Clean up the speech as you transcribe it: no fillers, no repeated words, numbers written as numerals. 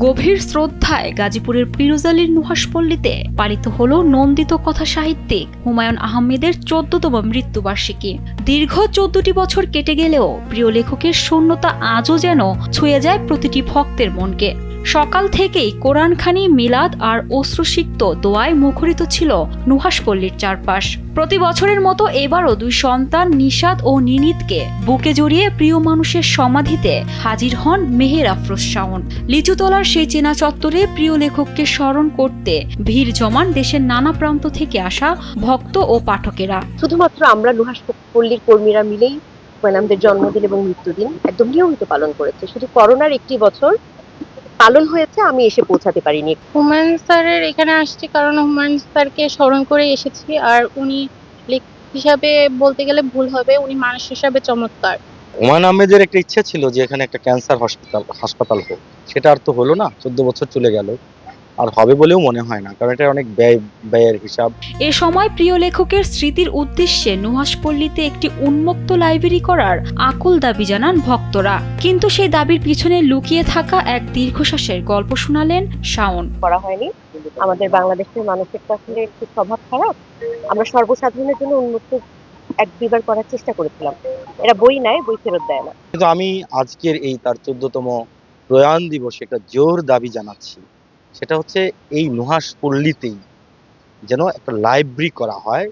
গভীর শ্রদ্ধায় গাজীপুরের পিরোজআলীর নুহাশপল্লীতে পালিত হলো নন্দিত কথা সাহিত্যিক হুমায়ুন আহমেদের ১৪তম মৃত্যুবার্ষিকী। দীর্ঘ ১৪টি বছর কেটে গেলেও প্রিয় লেখকের শূন্যতা আজও যেন ছুঁয়ে যায় প্রতিটি ভক্তের মনকে। সকাল থেকেই কোরআনখানি, মিলাদ আর অশ্রুসিক্ত দোয়ায় মুখরিত ছিল নুহাশপল্লীর চারপাশ। প্রতি বছরের মতো এবারও দুই সন্তান নিশাত ও নিনিতকে বুকে জড়িয়ে প্রিয় মানুষের সমাধিতে হাজির হন মেহের আফরোজ শাওন। লিচুতলার সেই চেনা চত্বরে প্রিয় লেখককে স্মরণ করতে ভিড় জমান দেশের নানা প্রান্ত থেকে আসা ভক্ত ও পাঠকেরা। শুধুমাত্র আমরা নুহাশপল্লীর কর্মীরা মিলেই আমাদের জন্মদিন এবং মৃত্যুদিন একদম নিয়মিত পালন করেছে। শুধু করোনার একটি বছর পালন হয়েছে, আমি এসে পৌঁছাতে পারিনি। হুমায়ুন স্যারের এখানে আসছি কারণ হুমায়ুন স্যারকে স্মরণ করে এসেছি। আর উনি লেখক হিসাবে বলতে গেলে ভুল হবে, উনি মানুষ হিসাবে চমৎকার। হুমায়ুন আহমেদের একটা ইচ্ছা ছিল যে এখানে একটা ক্যান্সার হাসপাতাল হোক, সেটা আর তো হলো না। ১৪ বছর চলে গেল, আর হবে বলেও মনে হয় না, কারণ এটা অনেক ব্যয়ের হিসাব। এ সময় প্রিয় লেখকের স্মৃতির উদ্দেশ্যে নুহাশপল্লীতে একটি উন্মুক্ত লাইব্রেরি করার আকুল দাবি জানান ভক্তরা। কিন্তু সেই দাবির পিছনে লুকিয়ে থাকা এক দীর্ঘশ্বাসের গল্প শোনালেন শাওন। করা হয়নি। আমাদের বাংলাদেশের মানুষের তো আসলে একটু স্বভাব খারাপ। আমরা সর্বসাধারণের জন্য উন্মুক্ত এক দুইবার করার চেষ্টা করেছিলাম। এরা বই নেয়, বই ফেরত দেয় না। কিন্তু আমি আজকের এই তার ১৪তম প্রয়াণ দিবসে একটা জোর দাবি জানাচ্ছি, সেটা হচ্ছে এই নুহাশপল্লীতেই যেন একটা লাইব্রেরি করা হয়,